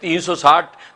360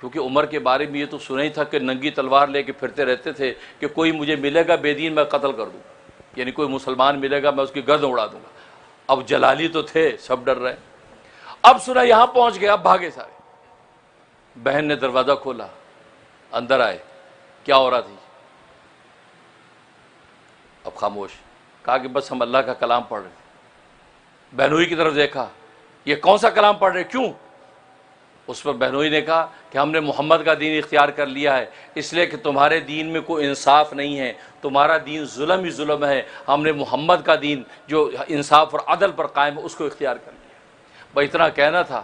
کیونکہ عمر کے بارے میں یہ تو سنا ہی تھا کہ ننگی تلوار لے کے پھرتے رہتے تھے کہ کوئی مجھے ملے گا بے دین میں قتل کر دوں، یعنی کوئی مسلمان ملے گا میں اس کی گردن اڑا دوں گا۔ اب جلالی تو تھے، سب ڈر رہے۔ اب سنا یہاں پہنچ گیا، اب بھاگے سارے۔ بہن نے دروازہ کھولا، اندر آئے، کیا ہو رہا تھی؟ اب خاموش۔ کہا کہ بس ہم اللہ کا کلام پڑھ رہے تھے۔ بہنوئی کی طرف دیکھا، یہ کون سا کلام پڑھ رہے، کیوں؟ اس پر بہنوئی نے کہا کہ ہم نے محمد کا دین اختیار کر لیا ہے، اس لیے کہ تمہارے دین میں کوئی انصاف نہیں ہے، تمہارا دین ظلم ہی ظلم ہے، ہم نے محمد کا دین جو انصاف اور عدل پر قائم ہے اس کو اختیار کر لیا۔ بھائی اتنا کہنا تھا،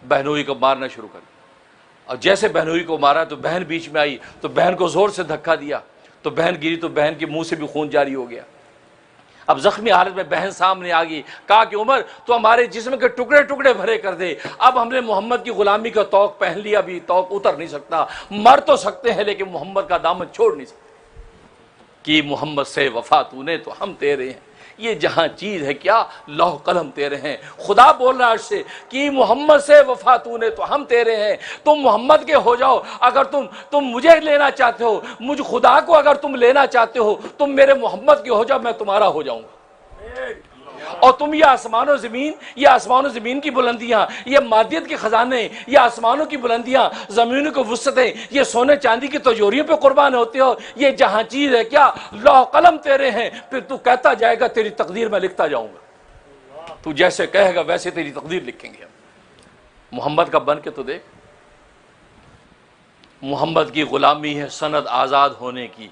بہنوئی کو مارنا شروع کر دیا۔ اور جیسے بہنوئی کو مارا تو بہن بیچ میں آئی، تو بہن کو زور سے دھکا دیا، تو بہن گری، تو بہن کے منہ سے بھی خون جاری ہو گیا۔ اب زخمی حالت میں بہن سامنے آ گئی، کہا کہ عمر تو ہمارے جسم کے ٹکڑے ٹکڑے بھرے کر دے، اب ہم نے محمد کی غلامی کا طوق پہن لیا، بھی طوق اتر نہیں سکتا، مر تو سکتے ہیں لیکن محمد کا دامن چھوڑ نہیں سکتے۔ کہ محمد سے وفا تو نے تو ہم تیرے ہیں، یہ جہاں چیز ہے کیا لوح قلم تیرے ہیں۔ خدا بول رہا ہے عرش سے کہ محمد سے وفا تو نے تو ہم تیرے ہیں، تم محمد کے ہو جاؤ، اگر تم مجھے لینا چاہتے ہو، مجھ خدا کو اگر تم لینا چاہتے ہو، تم میرے محمد کے ہو جاؤ، میں تمہارا ہو جاؤں گا۔ اور تم یہ آسمان و زمین کی بلندیاں، یہ مادیت کے خزانے، یہ آسمانوں کی بلندیاں، زمینوں کی وسعتیں، یہ سونے چاندی کی تجوریوں پہ قربان ہوتے ہو، یہ جہاں چیز ہے کیا لوح قلم تیرے ہیں، پھر تو کہتا جائے گا تیری تقدیر میں لکھتا جاؤں گا، تو جیسے کہے گا ویسے تیری تقدیر لکھیں گے۔ محمد کا بن کے تو دیکھ، محمد کی غلامی ہے سند آزاد ہونے کی،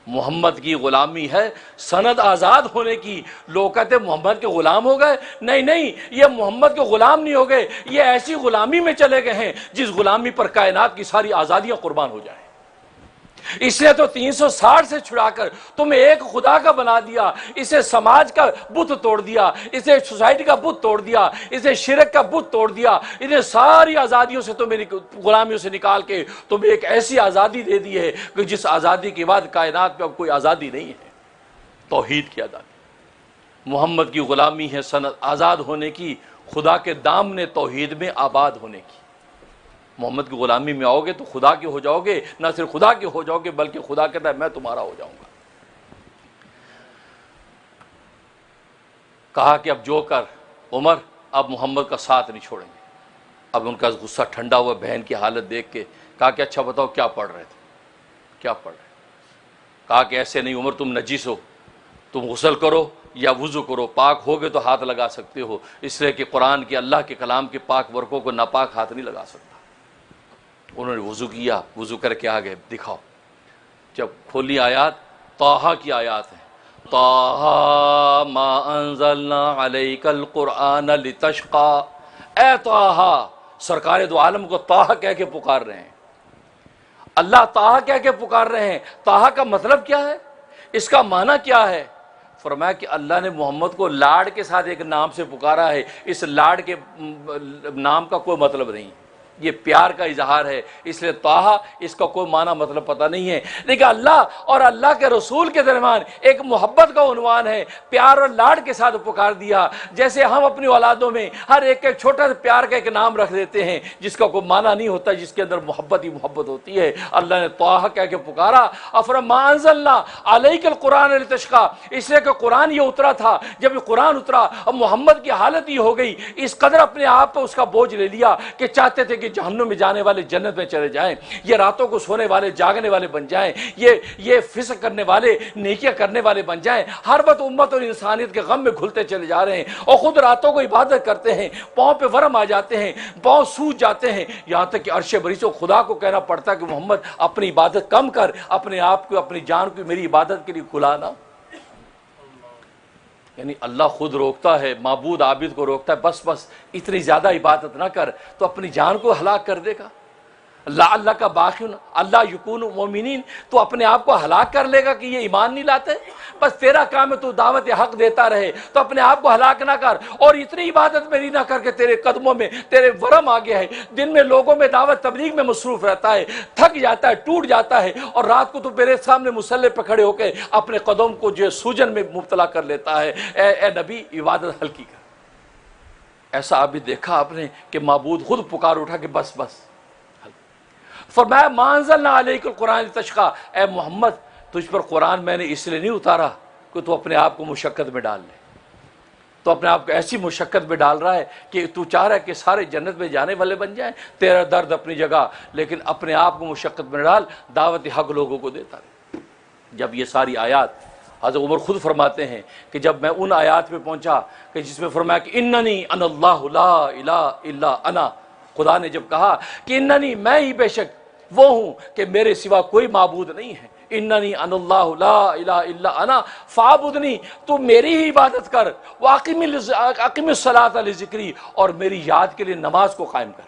محمد کی غلامی ہے سند آزاد ہونے کی۔ لوگ کہتے ہیں محمد کے غلام ہو گئے، نہیں، یہ محمد کے غلام نہیں ہو گئے، یہ ایسی غلامی میں چلے گئے ہیں جس غلامی پر کائنات کی ساری آزادیاں قربان ہو جائیں۔ اس لیے تو 360 سے چھڑا کر تمہیں ایک خدا کا بنا دیا، اسے سماج کا بت توڑ دیا، اسے سوسائٹی کا بت توڑ دیا، اسے شرک کا بت توڑ دیا، انہیں ساری آزادیوں سے تمہیں غلامیوں سے نکال کے تمہیں ایک ایسی آزادی دے دی ہے کہ جس آزادی کے بعد کائنات میں اب کوئی آزادی نہیں ہے، توحید کی آزادی۔ محمد کی غلامی ہے سند آزاد ہونے کی، خدا کے دامن توحید میں آباد ہونے کی۔ محمد کی غلامی میں آؤ گے تو خدا کے ہو جاؤ گے، نہ صرف خدا کے ہو جاؤ گے بلکہ خدا کہتا ہے میں تمہارا ہو جاؤں گا۔ کہا کہ اب جو کر عمر، اب محمد کا ساتھ نہیں چھوڑیں گے۔ اب ان کا غصہ ٹھنڈا ہوا بہن کی حالت دیکھ کے، کہا کہ اچھا بتاؤ کیا پڑھ رہے تھے، کیا پڑھ رہے تھے؟ کہا کہ ایسے نہیں عمر، تم نجس ہو، تم غسل کرو یا وضو کرو، پاک ہوگے تو ہاتھ لگا سکتے ہو، اس لیے کہ قرآن کے اللہ کے کلام کے پاک ورقوں کو ناپاک ہاتھ نہیں لگا سکتا۔ انہوں نے وضو کیا، وضو کر کے آگے دکھاؤ، جب کھولی آیات طٰہٰ کی آیات ہیں، طٰہٰ ما انزلنا علیک القرآن لتشقیٰ، اے طٰہٰ، سرکار دو عالم کو طٰہٰ کہہ کے پکار رہے ہیں، اللہ طٰہٰ کہہ کے پکار رہے ہیں۔ طٰہٰ کا مطلب کیا ہے، اس کا معنی کیا ہے؟ فرمایا کہ اللہ نے محمد کو لاڈ کے ساتھ ایک نام سے پکارا ہے، اس لاڈ کے نام کا کوئی مطلب نہیں، یہ پیار کا اظہار ہے، اس لیے طٰہٰ اس کا کوئی معنی مطلب پتہ نہیں ہے، لیکن اللہ اور اللہ کے رسول کے درمیان ایک محبت کا عنوان ہے، پیار اور لاڈ کے ساتھ پکار دیا۔ جیسے ہم اپنی اولادوں میں ہر ایک چھوٹا سا پیار کا ایک نام رکھ دیتے ہیں جس کا کوئی معنی نہیں ہوتا، جس کے اندر محبت ہی محبت ہوتی ہے، اللہ نے طٰہٰ کہہ کے پکارا۔ ما انزلنا علیک القرآن لتشقیٰ، اس لیے کہ قرآن یہ اترا تھا، جب یہ قرآن اترا اب محمد کی حالت یہ ہو گئی، اس قدر اپنے آپ پہ اس کا بوجھ لے لیا کہ چاہتے تھے کہ جہنم میں جانے والے جنت میں چلے جائیں، یہ راتوں کو سونے والے جاگنے والے بن جائیں، یہ فسق کرنے والے نیکیاں کرنے والے بن جائیں، ہر وقت امت اور انسانیت کے غم میں گھلتے چلے جا رہے ہیں، اور خود راتوں کو عبادت کرتے ہیں، پاؤں پہ ورم آ جاتے ہیں، پاؤں سوج جاتے ہیں، یہاں تک کہ عرش بری سے خدا کو کہنا پڑتا ہے کہ محمد اپنی عبادت کم کر، اپنے آپ کو اپنی جان کو میری عبادت کے لیے کھلانا۔ یعنی اللہ خود روکتا ہے، معبود عابد کو روکتا ہے، بس اتنی زیادہ عبادت نہ کر تو اپنی جان کو ہلاک کر دے گا۔ اللہ کا باقی اللہ یکون مومنین، تو اپنے آپ کو ہلاک کر لے گا کہ یہ ایمان نہیں لاتے، بس تیرا کام ہے تو دعوت حق دیتا رہے، تو اپنے آپ کو ہلاک نہ کر، اور اتنی عبادت میری نہ کر کہ تیرے قدموں میں تیرے ورم آ گیا ہے، دن میں لوگوں میں دعوت تبلیغ میں مصروف رہتا ہے، تھک جاتا ہے، ٹوٹ جاتا ہے، اور رات کو تو میرے سامنے مصلی پہ کھڑے ہو کے اپنے قدم کو جو سوجن میں مبتلا کر لیتا ہے۔ اے نبی عبادت ہلکی کر۔ ایسا ابھی دیکھا آپ نے کہ معبود خود پکار اٹھا کہ بس فرمایا ما انزلنا علیک القرآن لتشقی، اے محمد تجھ پر قرآن میں نے اس لیے نہیں اتارا کہ تو اپنے آپ کو مشقت میں ڈال لے، تو اپنے آپ کو ایسی مشقت میں ڈال رہا ہے کہ تو چاہ رہا ہے کہ سارے جنت میں جانے والے بن جائیں، تیرا درد اپنی جگہ، لیکن اپنے آپ کو مشقت میں ڈال، دعوت حق لوگوں کو دیتا رہے۔ جب یہ ساری آیات، حضرت عمر خود فرماتے ہیں کہ جب میں ان آیات پہ پہنچا کہ جس میں فرمایا کہ اننی انا اللہ لا الہ الا انا، خدا نے جب کہا کہ اننی میں ہی بے شک وہ ہوں کہ میرے سوا کوئی معبود نہیں ہے، اننی انا اللہ لا الہ الا انا فاعبدنی، تو میری ہی عبادت کر، واقم الصلاۃ لذکری، اور میری یاد کے لیے نماز کو قائم کر۔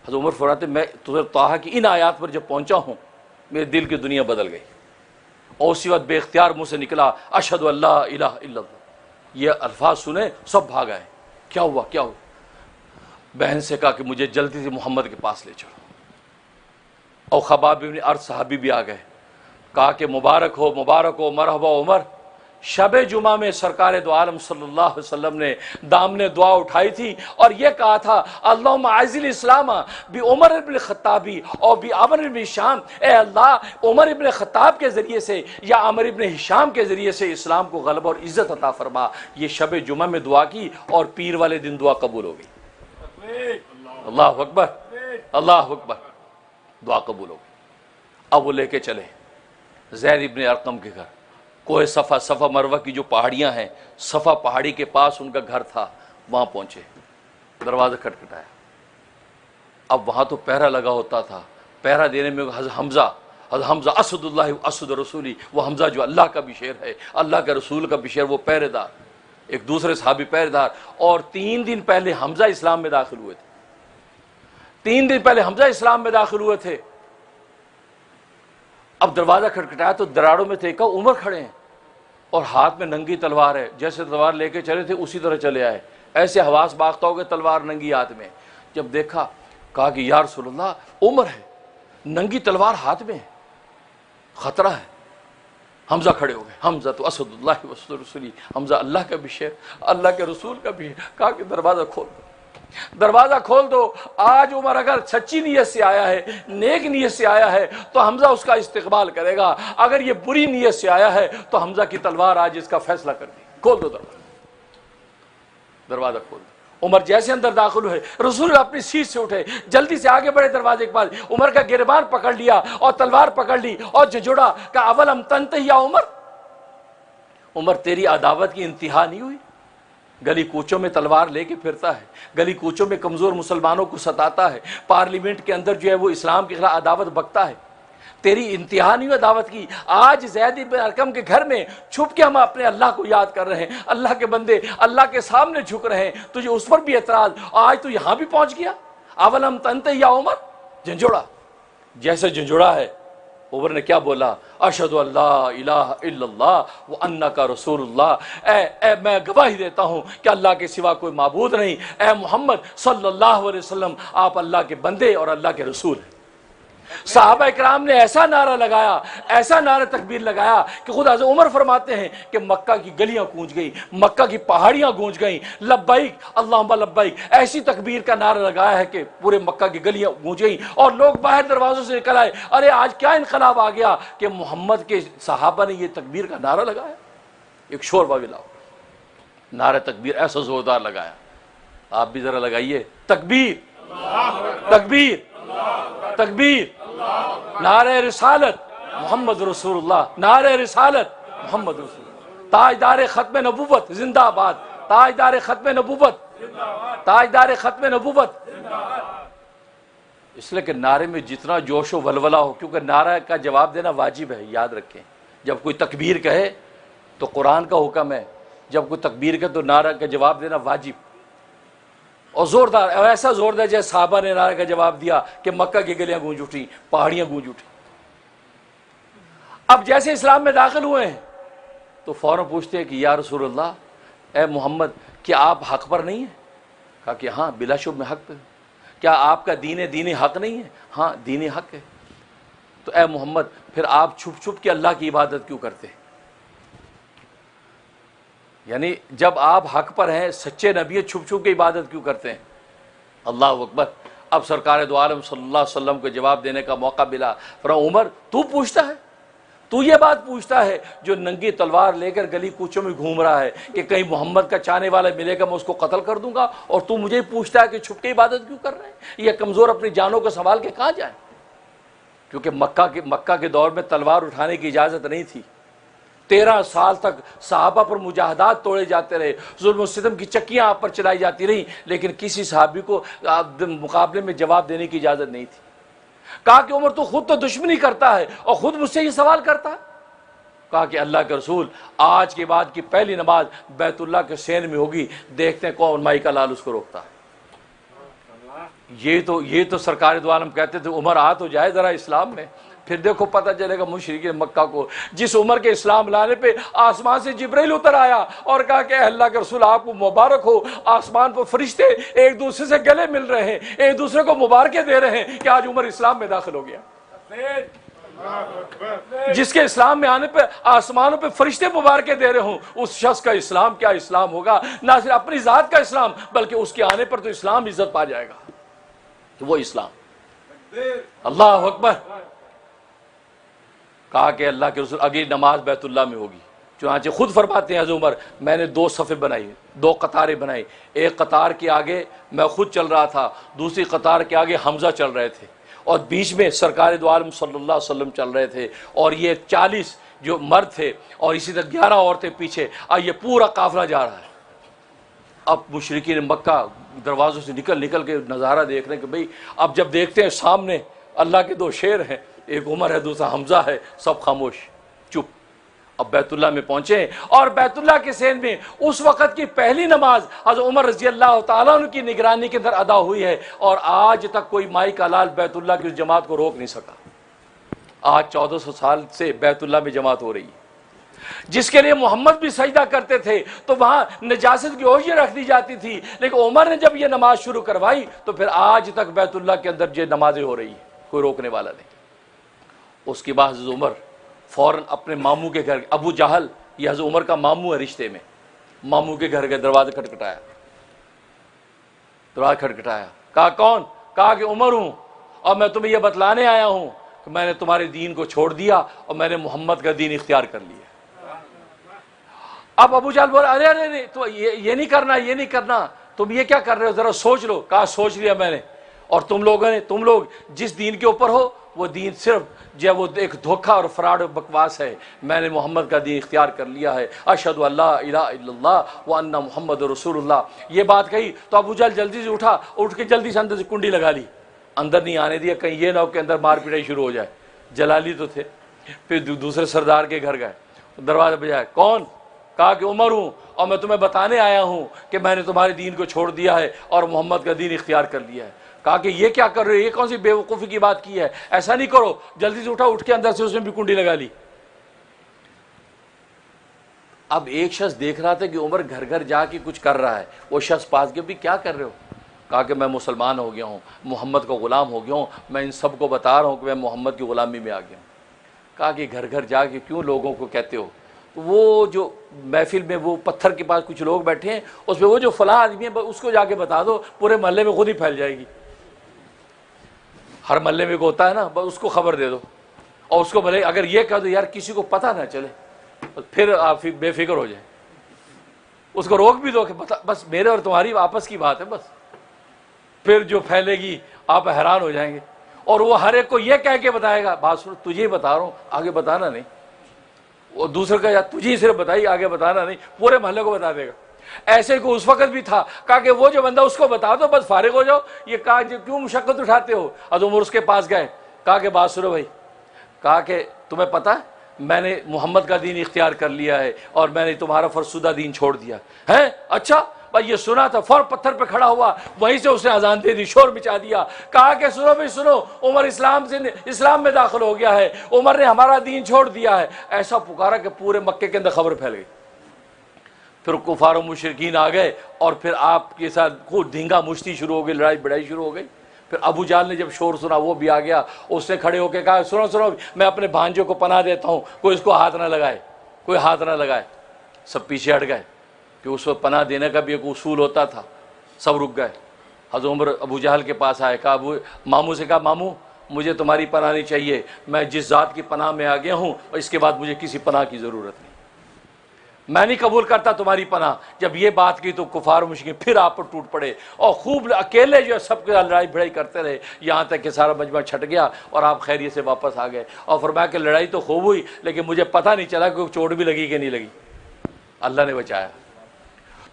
حضرت عمر فرماتے میں طٰہٰ کی ان آیات پر جب پہنچا ہوں میرے دل کی دنیا بدل گئی، اور اسی وقت بے اختیار منہ سے نکلا اشہد ان لا الہ الا اللہ۔ یہ الفاظ سنے سب بھاگ آئے، کیا ہوا کیا ہوا؟ بہن سے کہا کہ مجھے جلدی سے محمد کے پاس لے چلو، اور خباب بن ارد صحابی بھی آ گئے، کہا کہ مبارک ہو مرحبا عمر، شب جمعہ میں سرکار دو عالم صلی اللہ علیہ وسلم نے دامن دعا اٹھائی تھی اور یہ کہا تھا اللہم اعز الاسلام بعمر ابن خطاب اور بعمر ابن ہشام، اے اللہ عمر ابن خطاب کے ذریعے سے یا عمر ابن ہشام کے ذریعے سے اسلام کو غلبہ اور عزت عطا فرما۔ یہ شب جمعہ میں دعا کی اور پیر والے دن دعا قبول ہو گئی۔ اللہ اکبر اللہ اکبر، دعا قبول ہو گئی۔ اب وہ لے کے چلے زید ابن ارقم کے گھر، کوہ صفا مروہ کی جو پہاڑیاں ہیں، صفا پہاڑی کے پاس ان کا گھر تھا، وہاں پہنچے، دروازہ کھٹکھٹایا۔ اب وہاں تو پہرا لگا ہوتا تھا، پہرا دینے میں حضرت حمزہ اسد اللہ اسد رسولی، وہ حمزہ جو اللہ کا بھی شیر ہے، اللہ کے رسول کا بھی شیر، وہ پہرے دار، ایک دوسرے صحابی پہرے دار، اور 3 دن پہلے حمزہ اسلام میں داخل ہوئے تھے، 3 دن پہلے حمزہ اسلام میں داخل ہوئے تھے۔ اب دروازہ کھٹکھٹایا تو دراڑوں میں دیکھا عمر کھڑے ہیں اور ہاتھ میں ننگی تلوار ہے، جیسے تلوار لے کے چلے تھے اسی طرح چلے آئے، ایسے حواس باختہ ہو گئے، تلوار ننگی ہاتھ میں۔ جب دیکھا کہا کہ یا رسول اللہ عمر ہے، ننگی تلوار ہاتھ میں ہے، خطرہ ہے۔ حمزہ کھڑے ہو گئے، حمزہ تو اسد اللہ واسد رسولی، حمزہ اللہ کا بھی شیر، اللہ کے رسول کا بھی ہے۔ کہا کہ دروازہ کھول دو، دروازہ کھول دو۔ آج عمر اگر سچی نیت سے آیا ہے، نیک نیت سے آیا ہے تو حمزہ اس کا استقبال کرے گا، اگر یہ بری نیت سے آیا ہے تو حمزہ کی تلوار آج اس کا فیصلہ کر دی۔ کھول دو دروازہ، دروازہ کھول دو۔ عمر جیسے اندر داخل ہوئے، رسول اپنی سیٹ سے اٹھے، جلدی سے آگے بڑھے دروازے کے پاس، عمر کا گریبان پکڑ لیا اور تلوار پکڑ لی اور جھنجھوڑا کہ اولم تنتہی یا عمر، عمر تیری عداوت کی انتہا نہیں ہوئی؟ گلی کوچوں میں تلوار لے کے پھرتا ہے، گلی کوچوں میں کمزور مسلمانوں کو ستاتا ہے، پارلیمنٹ کے اندر جو ہے وہ اسلام کے خلاف عداوت بکتا ہے، تیری انتہا نہیں ہوئی عداوت کی؟ آج زید بن ارقم کے گھر میں چھپ کے ہم اپنے اللہ کو یاد کر رہے ہیں، اللہ کے بندے اللہ کے سامنے جھک رہے ہیں، تجھے اس پر بھی اعتراض، آج تو یہاں بھی پہنچ گیا؟ اولم تنتہی یا عمر، جھنجھوڑا۔ جیسے جھنجھوڑا ہے، عمر نے کیا بولا؟ اشہد ان لا الہ الا اللہ وانک رسول اللہ، اے میں گواہی دیتا ہوں کہ اللہ کے سوا کوئی معبود نہیں، اے محمد صلی اللہ علیہ وسلم آپ اللہ کے بندے اور اللہ کے رسول ہیں۔ صحابہ اکرام نے ایسا نعرہ لگایا، ایسا نعرہ تکبیر لگایا کہ خود حضرت عمر فرماتے ہیں کہ مکہ کی گلیاں گونج گئیں، مکہ کی پہاڑیاں گونج گئیں، لبیک اللہم لبیک، ایسی تکبیر کا نعرہ لگایا ہے کہ پورے مکہ کی گلیاں گونج گئیں، اور لوگ باہر دروازوں سے نکل آئے، ارے آج کیا انقلاب آ گیا کہ محمد کے صحابہ نے یہ تکبیر کا نعرہ لگایا۔ ایک شور بھی لاؤ، نعرہ تکبیر ایسا زوردار لگایا، آپ بھی ذرا لگائیے تکبیر تکبیر تکبیر، نعرہ رسالت محمد رسول اللہ، نعرہ رسالت محمد رسول اللہ، تاجدار ختم نبوت زندہ آباد، تاجدار ختم نبوت، تاجدار ختم نبوت۔ اس لیے کہ نعرے میں جتنا جوش و ولولہ ہو، کیونکہ نعرہ کا جواب دینا واجب ہے، یاد رکھیں، جب کوئی تکبیر کہے تو قرآن کا حکم ہے، جب کوئی تکبیر کہے تو نعرہ کا جواب دینا واجب، اور زوردار، ایسا زوردار جیسے صحابہ نے نعرے کا جواب دیا کہ مکہ کی گلیاں گونج اٹھی، پہاڑیاں گونج اٹھی۔ اب جیسے اسلام میں داخل ہوئے ہیں تو فوراً پوچھتے ہیں کہ یا رسول اللہ، اے محمد کیا آپ حق پر نہیں ہیں؟ کہا کہ ہاں بلا شبہ میں حق پہ ہوں۔ کیا آپ کا دین حق نہیں ہے؟ ہاں دین حق ہے۔ تو اے محمد پھر آپ چھپ چھپ کے اللہ کی عبادت کیوں کرتے ہیں؟ یعنی جب آپ حق پر ہیں، سچے نبی، چھپ چھپ کے عبادت کیوں کرتے ہیں؟ اللہ اکبر، اب سرکار دو عالم صلی اللہ علیہ وسلم کو جواب دینے کا موقع ملا۔ فرمایا عمر تو پوچھتا ہے، تو یہ بات پوچھتا ہے جو ننگی تلوار لے کر گلی کوچوں میں گھوم رہا ہے کہ کہیں محمد کا چاہنے والا ملے گا میں اس کو قتل کر دوں گا، اور تو مجھے پوچھتا ہے کہ چھپ کے عبادت کیوں کر رہے ہیں؟ یہ کمزور اپنی جانوں کو سنبھال کے کہاں جائیں؟ کیونکہ مکہ کے دور میں تلوار اٹھانے کی اجازت نہیں تھی۔ 13 سال تک صحابہ پر مجاہدات توڑے جاتے رہے، ظلم و ستم کی چکیاں آپ پر چلائی جاتی رہیں، لیکن کسی صحابی کو مقابلے میں جواب دینے کی اجازت نہیں تھی۔ کہا کہ عمر تو خود تو دشمنی کرتا ہے اور خود مجھ سے یہ سوال کرتا ہے۔ کہا کہ اللہ کے رسول آج کے بعد کی پہلی نماز بیت اللہ کے سین میں ہوگی، دیکھتے ہیں کون مائی کا لال اس کو روکتا ہے۔ یہ تو سرکار دو عالم کہتے تھے عمر آ تو جائے ذرا اسلام میں، پھر دیکھو پتہ چلے گا مشرکین مکہ کو۔ جس عمر کے اسلام لانے پہ آسمان سے جبرائیل اتر آیا اور کہا کہ اللہ کے رسول آپ کو مبارک ہو، آسمان پر فرشتے ایک دوسرے سے گلے مل رہے ہیں، ایک دوسرے کو مبارکیں دے رہے ہیں کہ آج عمر اسلام میں داخل ہو گیا۔ جس کے اسلام میں آنے پہ آسمانوں پہ فرشتے مبارکیں دے رہے ہوں، اس شخص کا اسلام کیا اسلام ہوگا، نہ صرف اپنی ذات کا اسلام بلکہ اس کے آنے پر تو اسلام عزت پا جائے گا۔ تو وہ اسلام، اللہ اکبر۔ کہا کہ اللہ کے رسول اگلی نماز بیت اللہ میں ہوگی۔ چنانچہ خود فرماتے ہیں حضرت عمر میں نے 2 صفیں بنائی، 2 قطاریں بنائی، ایک قطار کے آگے میں خود چل رہا تھا، دوسری قطار کے آگے حمزہ چل رہے تھے، اور بیچ میں سرکار دو عالم صلی اللہ علیہ وسلم چل رہے تھے، اور یہ 40 جو مرد تھے اور اسی طرح 11 عورتیں پیچھے، اور یہ پورا قافلہ جا رہا ہے۔ اب مشرکین مکہ دروازوں سے نکل کے نظارہ دیکھ رہے ہیں کہ بھئی اب جب دیکھتے ہیں سامنے اللہ کے 2 شیر ہیں، ایک عمر ہے دوسرا حمزہ ہے، سب خاموش چپ۔ اب بیت اللہ میں پہنچے اور بیت اللہ کے سین میں اس وقت کی پہلی نماز حضرت عمر رضی اللہ تعالیٰ عنہ کی نگرانی کے اندر ادا ہوئی ہے، اور آج تک کوئی مائی کا لال بیت اللہ کی اس جماعت کو روک نہیں سکا۔ آج 1400 سال سے بیت اللہ میں جماعت ہو رہی ہے، جس کے لیے محمد بھی سجدہ کرتے تھے تو وہاں نجاست کی اوجھیں رکھ دی جاتی تھی، لیکن عمر نے جب یہ نماز شروع کروائی تو پھر آج تک بیت اللہ کے اندر یہ نمازیں ہو رہی ہیں، کوئی روکنے والا نہیں۔ اس کے بعد حضرت عمر فوراً اپنے ماموں کے گھر، ابو جہل یہ حضرت عمر کا ماموں ہے رشتے میں، ماموں کے گھر کے دروازے کھٹکھٹایا، کہا کون؟ کہا کہ عمر ہوں، اور میں تمہیں یہ بتلانے آیا ہوں کہ میں نے تمہارے دین کو چھوڑ دیا اور میں نے محمد کا دین اختیار کر لیا۔ اب ابو جہل بولا ارے تو یہ نہیں کرنا، تم یہ کیا کر رہے ہو، ذرا سوچ لو۔ کہا سوچ لیا میں نے، اور تم لوگ جس دین کے اوپر ہو وہ دین صرف جو وہ ایک دھوکہ اور فراڈ و بکواس ہے، میں نے محمد کا دین اختیار کر لیا ہے، اشہد ان لا الہ الا اللہ وان محمد رسول اللہ۔ یہ بات کہی تو ابو جہل جلدی سے اٹھ کے جلدی سے اندر سے کنڈی لگا لی، اندر نہیں آنے دیا، کہیں یہ نہ ہو کہ اندر مار پیٹائی شروع ہو جائے، جلالی تو تھے۔ پھر دوسرے سردار کے گھر گئے، دروازہ بجائے، کون؟ کہا کہ عمر ہوں، اور میں تمہیں بتانے آیا ہوں کہ میں نے تمہارے دین کو چھوڑ دیا ہے اور محمد کا دین اختیار کر لیا ہے۔ کہا کہ یہ کیا کر رہے ہو، یہ کون سی بے وقوفی کی بات کی ہے، ایسا نہیں کرو۔ جلدی سے اٹھ کے اندر سے اس نے بھی کنڈی لگا لی۔ اب ایک شخص دیکھ رہا تھا کہ عمر گھر گھر جا کے کچھ کر رہا ہے، وہ شخص پاس گیا، بھی کیا کر رہے ہو؟ کہا کہ میں مسلمان ہو گیا ہوں، محمد کا غلام ہو گیا ہوں، میں ان سب کو بتا رہا ہوں کہ میں محمد کی غلامی میں آ گیا ہوں۔ کہا کہ گھر گھر جا کے کیوں لوگوں کو کہتے ہو؟ وہ جو محفل میں وہ پتھر کے پاس کچھ لوگ بیٹھے ہیں، اس میں وہ جو فلاں آدمی ہے اس کو جا کے بتا دو، پورے محلے میں خود ہی پھیل جائے گی۔ ہر محلے میں ہوتا ہے نا، بس اس کو خبر دے دو، اور اس کو بھلے اگر یہ کہہ دو یار کسی کو پتہ نہ چلے، پھر آپ بے فکر ہو جائیں، اس کو روک بھی دو کہ بس میرے اور تمہاری آپس کی بات ہے، بس پھر جو پھیلے گی آپ حیران ہو جائیں گے، اور وہ ہر ایک کو یہ کہہ کے بتائے گا، بات سنو تجھے ہی بتا رہا ہوں آگے بتانا نہیں، وہ دوسرے کا یار تجھے ہی صرف بتائی آگے بتانا نہیں، پورے محلے کو بتا دے گا۔ ایسے کو اس وقت بھی تھا، کہا کہ وہ جو بندہ اس کو بتا دو بس فارغ ہو جاؤ، یہ کہا کیوں مشقت اٹھاتے ہو؟ حضرت عمر اس کے پاس گئے، کہا کہ بات سنو بھائی، کہا کہ تمہیں پتہ ہے میں نے محمد کا دین اختیار کر لیا ہے اور میں نے تمہارا فرسودہ دین چھوڑ دیا ہے؟ اچھا بھائی یہ سنا تھا، فوراً پتھر پہ کھڑا ہوا، وہیں سے اس نے اذان دے دی، شور مچا دیا، کہا کہ سنو بھائی سنو، عمر اسلام میں داخل ہو گیا ہے، عمر نے ہمارا دین چھوڑ دیا ہے۔ ایسا پکارا کہ پورے مکے کے اندر خبر پھیل گئی۔ پھر کفار و مشرکین آ گئے اور پھر آپ کے ساتھ خود دھینگا مشتی شروع ہو گئی، لڑائی بڑائی شروع ہو گئی۔ پھر ابو جہل نے جب شور سنا وہ بھی آ گیا، اس نے کھڑے ہو کے کہا سنو میں اپنے بھانجوں کو پناہ دیتا ہوں، کوئی اس کو ہاتھ نہ لگائے، کوئی ہاتھ نہ لگائے۔ سب پیچھے ہٹ گئے کہ اس کو پناہ دینے کا بھی ایک اصول ہوتا تھا، سب رک گئے۔ حضرت عمر ابو جہل کے پاس آئے، کہا ماموں سے کہا ماموں مجھے تمہاری پناہ نہیں چاہیے، میں جس ذات کی پناہ میں آ گیا ہوں اور اس کے بعد مجھے کسی پناہ کی ضرورت نہیں، میں نہیں قبول کرتا تمہاری پناہ۔ جب یہ بات کی تو کفار و مشرکین پھر آپ پر ٹوٹ پڑے اور خوب اکیلے جو ہے سب کے لڑائی بھڑائی کرتے رہے، یہاں تک کہ سارا مجمع چھٹ گیا اور آپ خیریت سے واپس آ گئے، اور فرمایا کہ لڑائی تو خوب ہوئی لیکن مجھے پتہ نہیں چلا کہ چوٹ بھی لگی کہ نہیں لگی، اللہ نے بچایا۔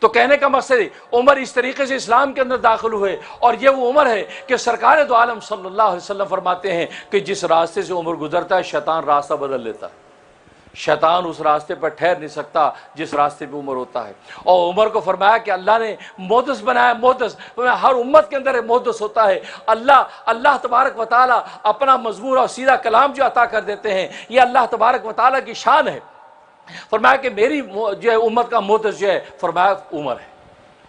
تو کہنے کا مقصد ہے عمر اس طریقے سے اسلام کے اندر داخل ہوئے، اور یہ وہ عمر ہے کہ سرکار دو عالم صلی اللہ علیہ وسلم فرماتے ہیں کہ جس راستے سے عمر گزرتا ہے شیطان راستہ بدل لیتا ہے، شیطان اس راستے پر ٹھہر نہیں سکتا جس راستے پہ عمر ہوتا ہے۔ اور عمر کو فرمایا کہ اللہ نے محدث بنایا، محدث ہر امت کے اندر ایک محدث ہوتا ہے، اللہ تبارک و تعالیٰ اپنا مضمون اور سیدھا کلام جو عطا کر دیتے ہیں، یہ اللہ تبارک و تعالیٰ کی شان ہے۔ فرمایا کہ میری جو ہے امت کا محدث جو ہے فرمایا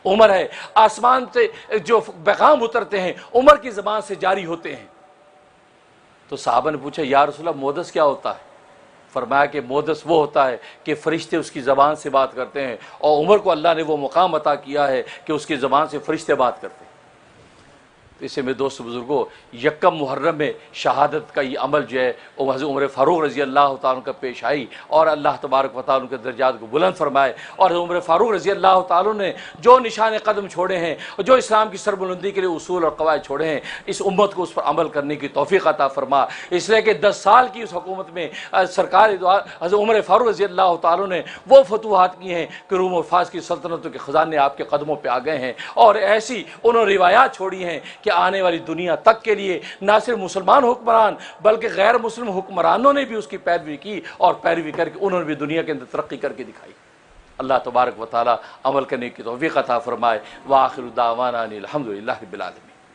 عمر ہے، آسمان سے جو پیغام اترتے ہیں عمر کی زبان سے جاری ہوتے ہیں۔ تو صحابہ نے پوچھا یا رسول اللہ محدث کیا ہوتا ہے؟ فرمایا کہ محدث وہ ہوتا ہے کہ فرشتے اس کی زبان سے بات کرتے ہیں، اور عمر کو اللہ نے وہ مقام عطا کیا ہے کہ اس کی زبان سے فرشتے بات کرتے ہیں۔ تو اسے میں دوست بزرگوں یکم محرم میں شہادت کا یہ عمل جو ہے وہ حضرت عمر فاروق رضی اللہ تعالیٰ کا پیش آئی، اور اللہ تبارک و تعالیٰ کے درجات کو بلند فرمائے، اور حضرت عمر فاروق رضی اللہ تعالیٰ نے جو نشان قدم چھوڑے ہیں اور جو اسلام کی سربلندی کے لیے اصول اور قواعد چھوڑے ہیں، اس امت کو اس پر عمل کرنے کی توفیق عطا فرما۔ اس لیے کہ 10 سال کی اس حکومت میں سرکار حضرت عمر فاروق رضی اللہ تعالیٰ نے وہ فتوحات کی ہیں کہ روم و فارس کی سلطنتوں کے خزانے آپ کے قدموں پہ آ گئے ہیں، اور ایسی انہوں نے روایات چھوڑی ہیں کہ آنے والی دنیا تک کے لیے نہ صرف مسلمان حکمران بلکہ غیر مسلم حکمرانوں نے بھی اس کی پیروی کی، اور پیروی کر کے انہوں نے بھی دنیا کے اندر ترقی کر کے دکھائی۔ اللہ تبارک و تعالی عمل کرنے کی توفیق عطا فرمائے۔ وآخر دعوانا ان الحمد للہ رب العالمین۔